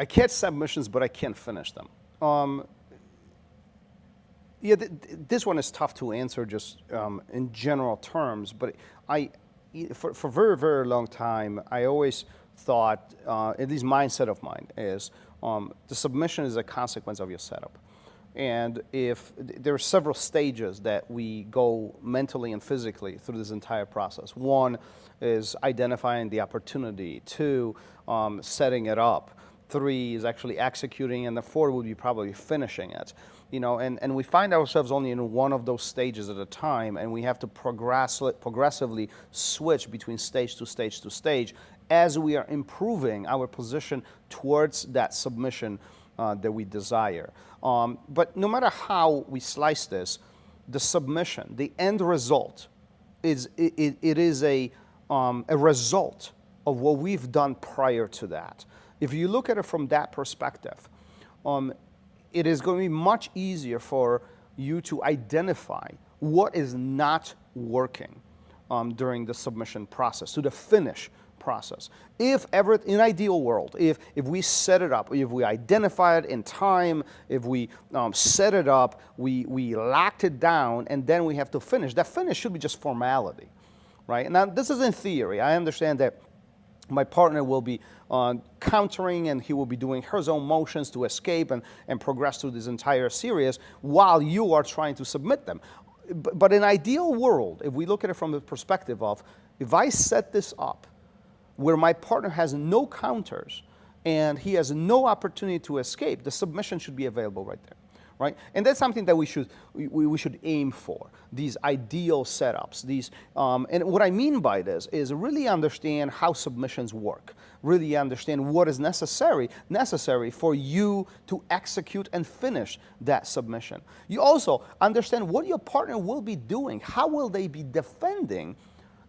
I catch submissions, but I can't finish them. This one is tough to answer just in general terms, but for a very, very long time, I always thought, at least mindset of mine is, the submission is a consequence of your setup. And if there are several stages that we go mentally and physically through this entire process. One is identifying the opportunity. Two, setting it up. Three is actually executing, and the four would be probably finishing it. And we find ourselves only in one of those stages at a time, and we have to progressively switch between stage to stage to stage as we are improving our position towards that submission that we desire. But no matter how we slice this, the submission, the end result, it is a result of what we've done prior to that. If you look at it from that perspective, it is going to be much easier for you to identify what is not working during the submission process, to the finish process. If ever, in ideal world, if we set it up, if we identify it in time, if we set it up, we locked it down, and then we have to finish, that finish should be just formality, right? Now, this is in theory. I understand that my partner will be countering, and he will be doing her own motions to escape and progress through this entire series while you are trying to submit them. But in ideal world, if we look at it from the perspective of, if I set this up where my partner has no counters and he has no opportunity to escape, the submission should be available right there. Right? And that's something that we should aim for, these ideal setups. And what I mean by this is really understand how submissions work, really understand what is necessary for you to execute and finish that submission. You also understand what your partner will be doing, how will they be defending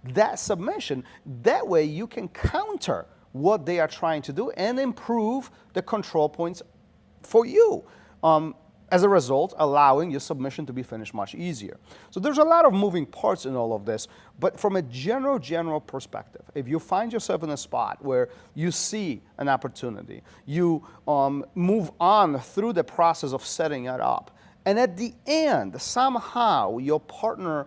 that submission. That way you can counter what they are trying to do and improve the control points for you. As a result, allowing your submission to be finished much easier. So there's a lot of moving parts in all of this, but from a general perspective, if you find yourself in a spot where you see an opportunity, you move on through the process of setting it up, and at the end, somehow your partner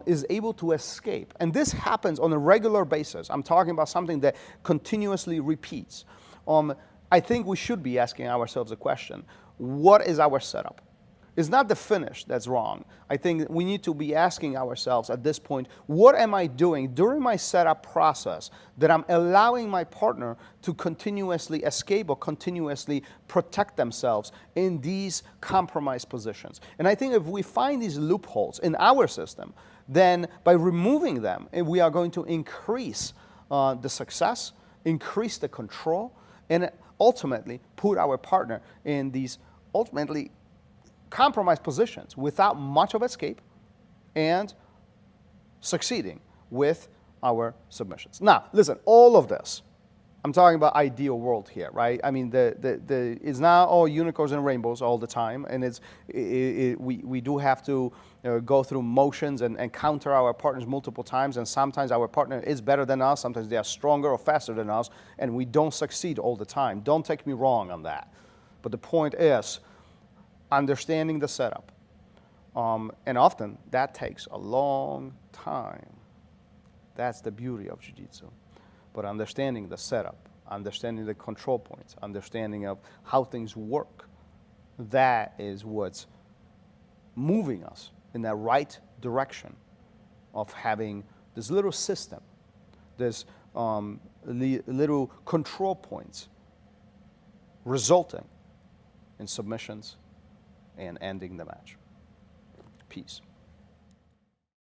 is able to escape, and this happens on a regular basis. I'm talking about something that continuously repeats. I think we should be asking ourselves a question. What is our setup? It's not the finish that's wrong. I think we need to be asking ourselves at this point, what am I doing during my setup process that I'm allowing my partner to continuously escape or continuously protect themselves in these compromised positions? And I think if we find these loopholes in our system, then by removing them, we are going to increase the success, increase the control, and ultimately put our partner in these ultimately compromised positions without much of escape and succeeding with our submissions. Now, listen, all of this, I'm talking about ideal world here, right? I mean, it's not all unicorns and rainbows all the time, and we do have to go through motions and counter our partners multiple times, and sometimes our partner is better than us, sometimes they are stronger or faster than us, and we don't succeed all the time. Don't take me wrong on that. But the point is understanding the setup, and often that takes a long time. That's the beauty of Jiu-Jitsu. But understanding the setup, understanding the control points, understanding of how things work, that is what's moving us in the right direction of having this little system, this little control points resulting in submissions and ending the match. Peace.